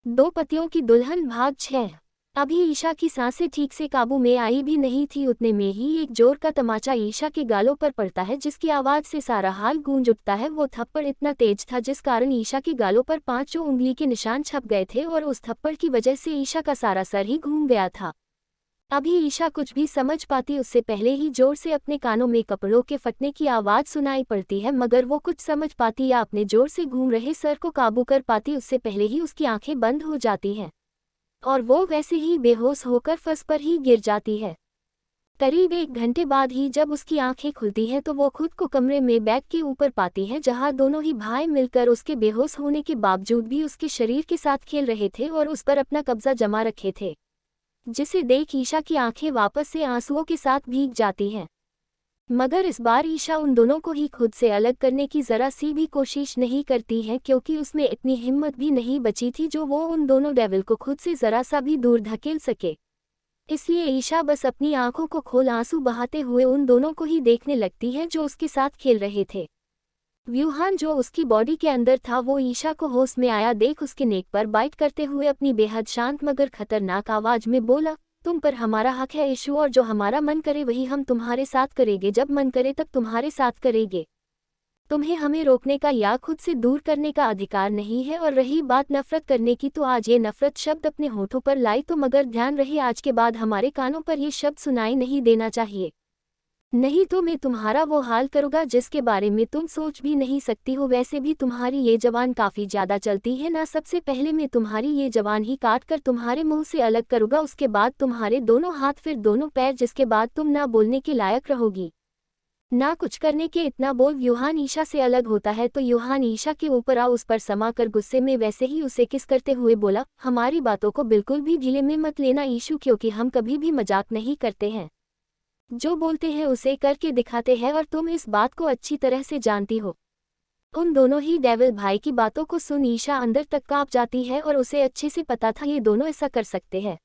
दो पतियों की दुल्हन भाग 6। अभी ईशा की सांसें ठीक से काबू में आई भी नहीं थी, उतने में ही एक जोर का तमाचा ईशा के गालों पर पड़ता है, जिसकी आवाज से सारा हाल गूंज उठता है। वो थप्पड़ इतना तेज था जिस कारण ईशा के गालों पर 5 उंगली के निशान छप गए थे और उस थप्पड़ की वजह से ईशा का सारा सर ही घूम गया था। अभी ईशा कुछ भी समझ पाती उससे पहले ही जोर से अपने कानों में कपड़ों के फटने की आवाज सुनाई पड़ती है, मगर वो कुछ समझ पाती या अपने जोर से घूम रहे सर को काबू कर पाती उससे पहले ही उसकी आंखें बंद हो जाती हैं और वो वैसे ही बेहोश होकर फर्श पर ही गिर जाती है। करीब 1 घंटे बाद ही जब उसकी आंखें खुलती हैं तो वो खुद को कमरे में बेड के ऊपर पाती है, जहां दोनों ही भाई मिलकर उसके बेहोश होने के बावजूद भी उसके शरीर के साथ खेल रहे थे और उस पर अपना कब्जा जमा रखे थे, जिसे देख ईशा की आंखें वापस से आंसुओं के साथ भीग जाती हैं। मगर इस बार ईशा उन दोनों को ही खुद से अलग करने की जरा सी भी कोशिश नहीं करती है, क्योंकि उसमें इतनी हिम्मत भी नहीं बची थी जो वो उन दोनों डेविल को खुद से जरा सा भी दूर धकेल सके। इसलिए ईशा बस अपनी आंखों को खोल आंसू बहाते हुए उन दोनों को ही देखने लगती है जो उसके साथ खेल रहे थे। व्यूहान जो उसकी बॉडी के अंदर था वो ईशा को होश में आया देख उसके नेक पर बाइट करते हुए अपनी बेहद शांत मगर खतरनाक आवाज में बोला, तुम पर हमारा हक है यीशु, और जो हमारा मन करे वही हम तुम्हारे साथ करेंगे, जब मन करे तब तुम्हारे साथ करेंगे। तुम्हें हमें रोकने का या खुद से दूर करने का अधिकार नहीं है। और रही बात नफरत करने की, तो आज ये नफरत शब्द अपने होठों पर लाई तो मगर ध्यान रहे आज के बाद हमारे कानों पर ये शब्द सुनाई नहीं देना चाहिए, नहीं तो मैं तुम्हारा वो हाल करूँगा जिसके बारे में तुम सोच भी नहीं सकती हो। वैसे भी तुम्हारी ये जबान काफ़ी ज़्यादा चलती है ना, सबसे पहले मैं तुम्हारी ये जबान ही काट कर तुम्हारे मुंह से अलग करूँगा, उसके बाद तुम्हारे दोनों हाथ, फिर दोनों पैर, जिसके बाद तुम ना बोलने के लायक रहोगी, ना कुछ करने के। इतना बोल यूहान ईशा से अलग होता है तो यूहान ईशा के ऊपर आ उस पर समा कर गुस्से में वैसे ही उसे किस करते हुए बोला, हमारी बातों को बिल्कुल भी ढीले में मत लेना ईशु, क्योंकि हम कभी भी मजाक नहीं करते हैं, जो बोलते हैं उसे करके दिखाते हैं और तुम इस बात को अच्छी तरह से जानती हो। उन दोनों ही डेविल भाई की बातों को सुन ईशा अंदर तक कांप जाती है और उसे अच्छे से पता था ये दोनों ऐसा कर सकते हैं,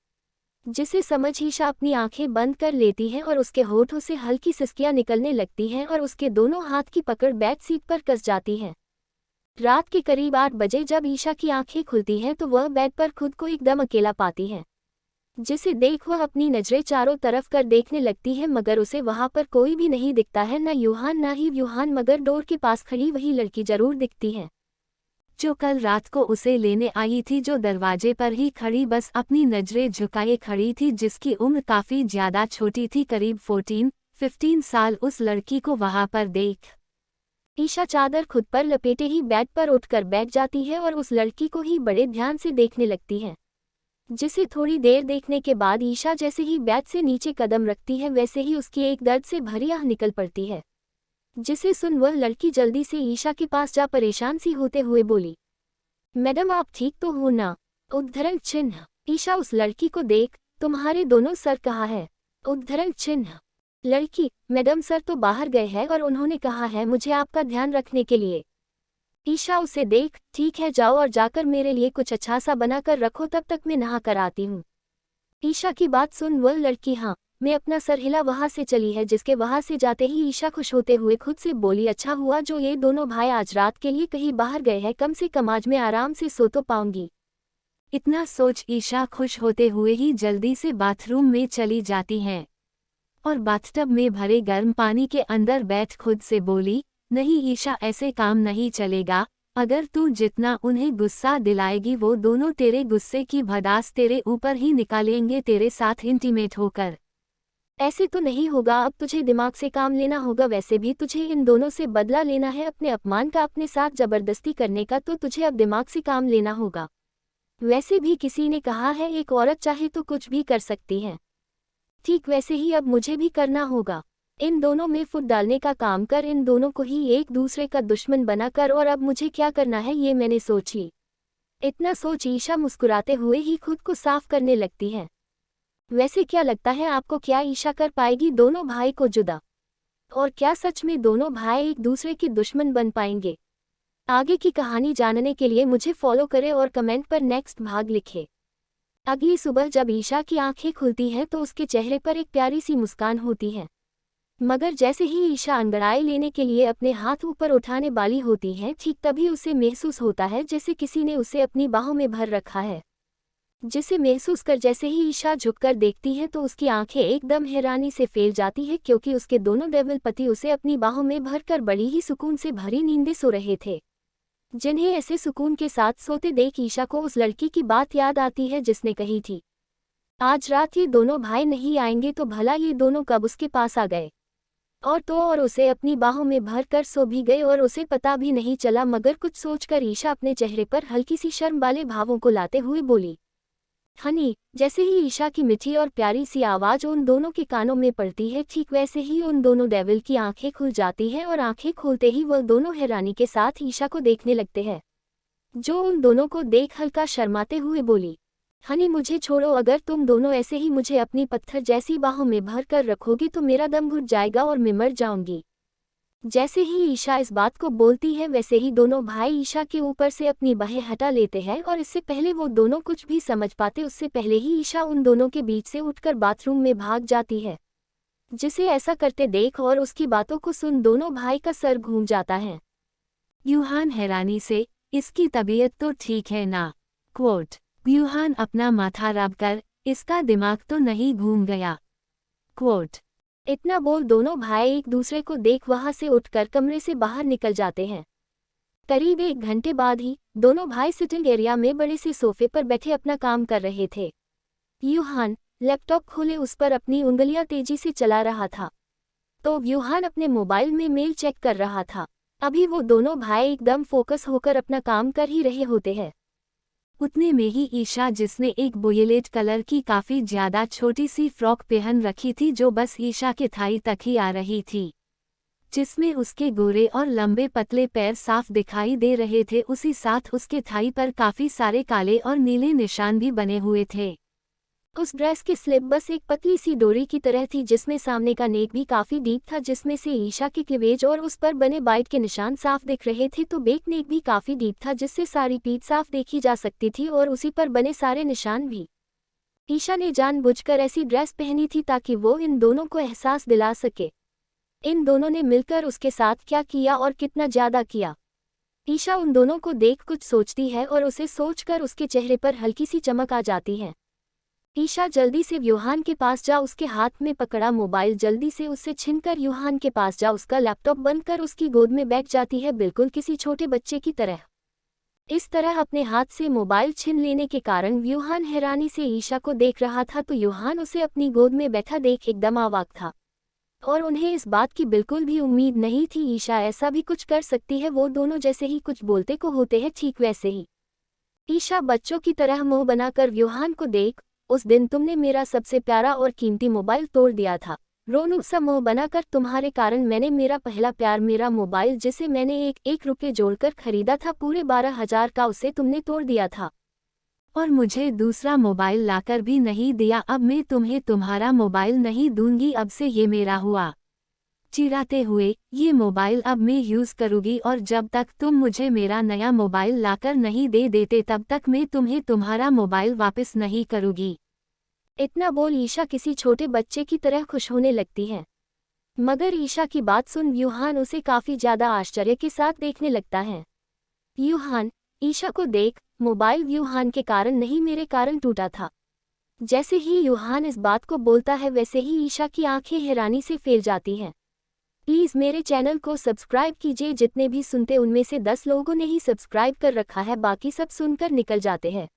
जिसे समझ ईशा अपनी आंखें बंद कर लेती है और उसके होठों से हल्की सिसकियां निकलने लगती हैं और उसके दोनों हाथ की पकड़ बेड सीट पर कस जाती है। रात के करीब 8 बजे जब ईशा की आंखें खुलती हैं तो वह बेड पर खुद को एकदम अकेला पाती है, जिसे देख वह अपनी नजरें चारों तरफ कर देखने लगती है, मगर उसे वहां पर कोई भी नहीं दिखता है, न यूहान ना ही व्यूहान, मगर डोर के पास खड़ी वही लड़की जरूर दिखती है जो कल रात को उसे लेने आई थी, जो दरवाजे पर ही खड़ी बस अपनी नजरें झुकाए खड़ी थी, जिसकी उम्र काफी ज्यादा छोटी थी, करीब 14-15 साल। उस लड़की को वहां पर देख ईशा चादर खुद पर लपेटे ही बेड पर उठकर बैठ जाती है और उस लड़की को ही बड़े ध्यान से देखने लगती है, जिसे थोड़ी देर देखने के बाद ईशा जैसे ही बेड से नीचे कदम रखती है वैसे ही उसकी एक दर्द से भरी आह निकल पड़ती है, जिसे सुन वह लड़की जल्दी से ईशा के पास जा परेशान सी होते हुए बोली, मैडम आप ठीक तो हो ना? उद्धरण चिन्ह। ईशा उस लड़की को देख, तुम्हारे दोनों सर कहाँ है? उद्धरण चिन्ह। लड़की, मैडम सर तो बाहर गए हैं और उन्होंने कहा है मुझे आपका ध्यान रखने के लिए। ईशा उसे देख, ठीक है जाओ और जाकर मेरे लिए कुछ अच्छा सा बना कर रखो, तब तक मैं नहा कर आती हूँ। ईशा की बात सुन वह लड़की हाँ मैं अपना सर हिला वहां से चली है, जिसके वहां से जाते ही ईशा खुश होते हुए खुद से बोली, अच्छा हुआ जो ये दोनों भाई आज रात के लिए कहीं बाहर गए हैं, कम से कम आज मैं आराम से सो तो पाऊंगी। इतना सोच ईशा खुश होते हुए ही जल्दी से बाथरूम में चली जाती है और बाथटब में भरे गर्म पानी के अंदर बैठ खुद से बोली, नहीं ईशा ऐसे काम नहीं चलेगा, अगर तू जितना उन्हें गुस्सा दिलाएगी वो दोनों तेरे गुस्से की भड़ास तेरे ऊपर ही निकालेंगे, तेरे साथ इंटीमेट होकर। ऐसे तो नहीं होगा, अब तुझे दिमाग से काम लेना होगा, वैसे भी तुझे इन दोनों से बदला लेना है अपने अपमान का, अपने साथ जबरदस्ती करने का, तो तुझे अब दिमाग से काम लेना होगा। वैसे भी किसी ने कहा है एक औरत चाहे तो कुछ भी कर सकती है, ठीक वैसे ही अब मुझे भी करना होगा। इन दोनों में फुट डालने का काम कर, इन दोनों को ही एक दूसरे का दुश्मन बना कर, और अब मुझे क्या करना है ये मैंने सोच ली। इतना सोच ईशा मुस्कुराते हुए ही खुद को साफ करने लगती है। वैसे क्या लगता है आपको, क्या ईशा कर पाएगी दोनों भाई को जुदा? और क्या सच में दोनों भाई एक दूसरे के दुश्मन बन पाएंगे? आगे की कहानी जानने के लिए मुझे फॉलो करें और कमेंट पर नेक्स्ट भाग लिखें। अगली सुबह जब ईशा की आंखें खुलती हैं तो उसके चेहरे पर एक प्यारी सी मुस्कान होती है, मगर जैसे ही ईशा अंगड़ाई लेने के लिए अपने हाथ ऊपर उठाने वाली होती है, ठीक तभी उसे महसूस होता है जैसे किसी ने उसे अपनी बाहों में भर रखा है। जिसे महसूस कर जैसे ही ईशा झुककर देखती है तो उसकी आंखें एकदम हैरानी से फैल जाती है, क्योंकि उसके दोनों डेविल पति उसे अपनी बाहों में भरकर बड़ी ही सुकून से भरी नींदें सो रहे थे, जिन्हें ऐसे सुकून के साथ सोते देख ईशा को उस लड़की की बात याद आती है जिसने कही थी, आज रात ये दोनों भाई नहीं आएंगे तो भला ये दोनों कब उसके पास आ गए। और उसे अपनी बाहों में भर कर सो भी गए और उसे पता भी नहीं चला। मगर कुछ सोचकर ईशा अपने चेहरे पर हल्की सी शर्म वाले भावों को लाते हुए बोली, हनी। जैसे ही ईशा की मीठी और प्यारी सी आवाज़ उन दोनों के कानों में पड़ती है, ठीक वैसे ही उन दोनों डेविल की आंखें खुल जाती हैं और आंखें खोलते ही वह दोनों हैरानी के साथ ईशा को देखने लगते हैं, जो उन दोनों को देख हल्का शर्माते हुए बोली, हनी मुझे छोड़ो, अगर तुम दोनों ऐसे ही मुझे अपनी पत्थर जैसी बाहों में भर कर रखोगी तो मेरा दम घुट जाएगा और मैं मर जाऊंगी। जैसे ही ईशा इस बात को बोलती है वैसे ही दोनों भाई ईशा के ऊपर से अपनी बाहें हटा लेते हैं और इससे पहले वो दोनों कुछ भी समझ पाते उससे पहले ही ईशा उन दोनों के बीच से उठकर बाथरूम में भाग जाती है, जिसे ऐसा करते देख और उसकी बातों को सुन दोनों भाई का सर घूम जाता है। यूहान हैरानी से, इसकी तबीयत तो ठीक है ना? क्वोट। यूहान अपना माथा रब कर, इसका दिमाग तो नहीं घूम गया? क्वोट। इतना बोल दोनों भाई एक दूसरे को देख वहां से उठकर कमरे से बाहर निकल जाते हैं। करीब 1 घंटे बाद ही दोनों भाई सिटिंग एरिया में बड़े से सोफे पर बैठे अपना काम कर रहे थे। यूहान लैपटॉप खोले उस पर अपनी उंगलियां तेजी से चला रहा था, तो यूहान अपने मोबाइल में मेल चेक कर रहा था। अभी वो दोनों भाई एकदम फोकस होकर अपना काम कर ही रहे होते हैं। उतने में ही ईशा, जिसने एक वोयलेट कलर की काफ़ी ज़्यादा छोटी सी फ्रॉक पहन रखी थी जो बस ईशा के थाई तक ही आ रही थी, जिसमें उसके गोरे और लंबे पतले पैर साफ दिखाई दे रहे थे, उसी साथ उसके थाई पर काफ़ी सारे काले और नीले निशान भी बने हुए थे। उस ड्रेस की स्लिप बस एक पतली सी डोरी की तरह थी, जिसमें सामने का नेक भी काफी डीप था, जिसमें से ईशा की क्लीवेज और उस पर बने बाइट के निशान साफ दिख रहे थे, तो बैक नेक भी काफी डीप था जिससे सारी पीठ साफ देखी जा सकती थी और उसी पर बने सारे निशान भी। ईशा ने जानबूझकर ऐसी ड्रेस पहनी थी ताकि वो इन दोनों को एहसास दिला सके इन दोनों ने मिलकर उसके साथ क्या किया और कितना ज्यादा किया। ईशा उन दोनों को देख कुछ सोचती है और उसे सोचकर उसके चेहरे पर हल्की सी चमक आ जाती है। ईशा जल्दी से यूहान के पास जा उसके हाथ में पकड़ा मोबाइल जल्दी से उससे छीनकर यूहान के पास जा उसका लैपटॉप बंद कर उसकी गोद में बैठ जाती है, बिल्कुल किसी छोटे बच्चे की तरह। इस तरह अपने हाथ से मोबाइल छीन लेने के कारण यूहान हैरानी से ईशा को देख रहा था, तो यूहान उसे अपनी गोद में बैठा देख एकदम अवाक था और उन्हें इस बात की बिल्कुल भी उम्मीद नहीं थी ईशा ऐसा भी कुछ कर सकती है। वो दोनों जैसे ही कुछ बोलते को होते हैं ठीक वैसे ही ईशा बच्चों की तरह मुंह बनाकर यूहान को देख, उस दिन तुमने मेरा सबसे प्यारा और कीमती मोबाइल तोड़ दिया था। रोनू सा मुंह बनाकर, तुम्हारे कारण मैंने मेरा पहला प्यार, मेरा मोबाइल जिसे मैंने 1 रुपये जोड़कर खरीदा था, पूरे 12,000 का, उसे तुमने तोड़ दिया था और मुझे दूसरा मोबाइल लाकर भी नहीं दिया। अब मैं तुम्हें तुम्हारा मोबाइल नहीं दूंगी, अब से ये मेरा हुआ। चिढ़ाते हुए, ये मोबाइल अब मैं यूज़ करूँगी और जब तक तुम मुझे मेरा नया मोबाइल लाकर नहीं दे देते तब तक मैं तुम्हें तुम्हारा मोबाइल वापस नहीं करूँगी। इतना बोल ईशा किसी छोटे बच्चे की तरह खुश होने लगती है। मगर ईशा की बात सुन यूहान उसे काफी ज्यादा आश्चर्य के साथ देखने लगता है। यूहान, ईशा को देख, मोबाइल यूहान के कारण नहीं मेरे कारण टूटा था। जैसे ही यूहान इस बात को बोलता है वैसे ही ईशा की आंखें हैरानी से फैल जाती हैं। प्लीज़ मेरे चैनल को सब्सक्राइब कीजिए। जितने भी सुनते उनमें से 10 लोगों ने ही सब्सक्राइब कर रखा है, बाकी सब सुनकर निकल जाते हैं।